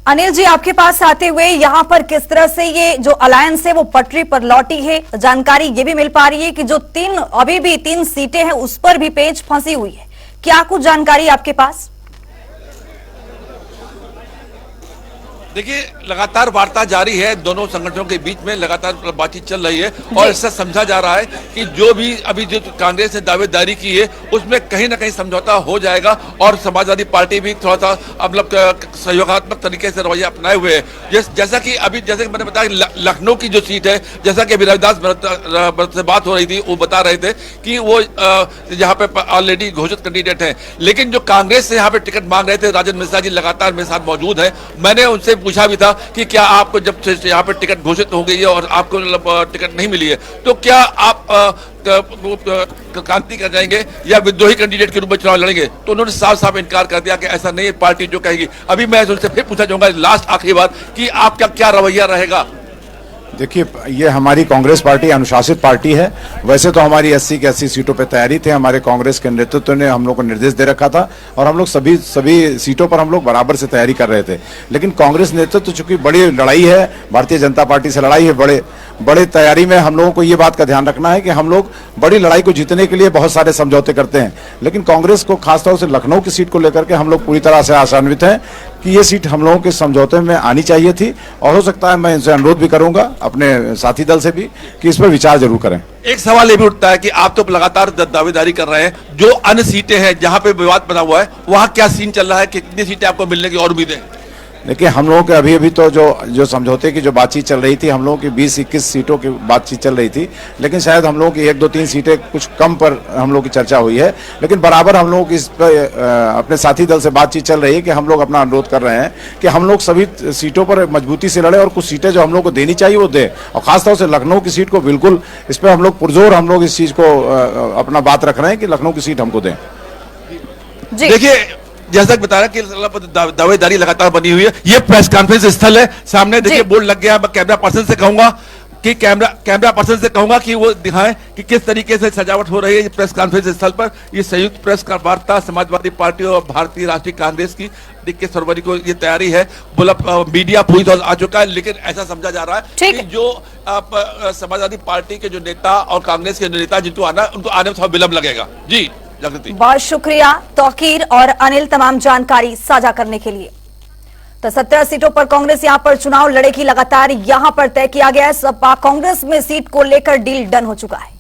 अनिल जी, आपके पास आते हुए यहाँ पर किस तरह से ये जो अलायंस है वो पटरी पर लौटी है, जानकारी ये भी मिल पा रही है कि जो अभी भी तीन सीटें हैं उस पर भी पेच फंसी हुई है। क्या कुछ जानकारी आपके पास? देखिए, लगातार वार्ता जारी है, दोनों संगठनों के बीच में लगातार बातचीत चल रही है और इससे समझा जा रहा है कि जो भी अभी जो कांग्रेस ने दावेदारी की है उसमें कहीं ना कहीं समझौता हो जाएगा और समाजवादी पार्टी भी थोड़ा सा मतलब सहयोगात्मक तरीके से रवैया अपनाए हुए है। जैसा कि अभी जैसे मैंने बताया, लखनऊ की जो सीट है, जैसा कि अभी रविदास भरत से बात हो रही थी, वो बता रहे थे कि वो यहाँ पे ऑलरेडी घोषित कैंडिडेट है, लेकिन जो कांग्रेस से यहाँ पे टिकट मांग रहे थे, राजन मिश्रा जी लगातार मेरे साथ मौजूद है। मैंने उनसे पूछा भी था कि क्या आपको जब से यहाँ पे टिकट घोषित हो गई है और आपको टिकट नहीं मिली है तो क्या आप क्रांति कर जाएंगे या विद्रोही कैंडिडेट के रूप में चुनाव लड़ेंगे? तो उन्होंने साफ साफ इनकार कर दिया कि ऐसा नहीं है, पार्टी जो कहेगी। अभी मैं उनसे फिर पूछना चाहूंगा लास्ट आखिरी बार कि आपका क्या रवैया रहेगा? देखिए, ये हमारी कांग्रेस पार्टी अनुशासित पार्टी है। वैसे तो हमारी 80 की 80 सीटों पर तैयारी थी, हमारे कांग्रेस के नेतृत्व ने हम लोग को निर्देश दे रखा था और हम लोग सभी सीटों पर हम लोग बराबर से तैयारी कर रहे थे। लेकिन कांग्रेस नेतृत्व चूंकि बड़ी लड़ाई है, भारतीय जनता पार्टी से लड़ाई है, बड़े तैयारी में हम लोगों को ये बात का ध्यान रखना है कि हम लोग बड़ी लड़ाई को जीतने के लिए बहुत सारे समझौते करते हैं। लेकिन कांग्रेस को खासतौर से लखनऊ की सीट को लेकर के हम लोग पूरी तरह से आशान्वित हैं कि ये सीट हम लोगों के समझौते में आनी चाहिए थी और हो सकता है मैं इनसे अनुरोध भी करूंगा अपने साथी दल से भी कि इस पर विचार जरूर करें। एक सवाल ये भी उठता है कि आप तो लगातार दावेदारी कर रहे हैं, जो अन्य सीटें हैं जहां पे विवाद बना हुआ है वहां क्या सीन चल रहा है? कितनी सीटें आपको मिलने की और उम्मीदें? देखिए, हम लोगों के अभी तो जो समझौते की जो बातचीत चल रही थी, हम लोगों की 20-21 सीटों की बातचीत चल रही थी, लेकिन शायद हम लोगों की 1-2-3 सीटें कुछ कम पर हम लोग की चर्चा हुई है। लेकिन बराबर हम लोगों की इस पर अपने साथी दल से बातचीत चल रही है कि हम लोग अपना अनुरोध कर रहे हैं कि हम लोग सभी सीटों पर मजबूती से लड़े और कुछ सीटें जो हम लोग को देनी चाहिए वो दे, और खासतौर से लखनऊ की सीट को बिल्कुल इस पर हम लोग पुरजोर हम लोग इस चीज को अपना बात रख रहे हैं कि लखनऊ की सीट हमको दें। देखिए, जैसा कि बता रहा कि दावेदारी लगातार बनी हुई है, ये प्रेस कॉन्फ्रेंस स्थल है, सामने देखिए बोर्ड लग गया। मैं कैमरा पर्सन से कहूंगा कि वो दिखाएं कि किस तरीके से सजावट हो रही है प्रेस कॉन्फ्रेंस स्थल पर। ये संयुक्त प्रेस वार्ता समाजवादी पार्टी और भारतीय राष्ट्रीय कांग्रेस की 21 फरवरी को ये तैयारी है। मीडिया पूरी तरह आ चुका है, लेकिन ऐसा समझा जा रहा है कि जो समाजवादी पार्टी के जो नेता और कांग्रेस के नेता जिनको आना, उनको आने में थोड़ा विलंब लगेगा। जी जागृति, बहुत शुक्रिया तौकीर और अनिल तमाम जानकारी साझा करने के लिए। तो 17 सीटों पर कांग्रेस यहां पर चुनाव लड़ेगी, लगातार यहां पर तय किया गया है। सपा कांग्रेस में सीट को लेकर डील डन हो चुका है।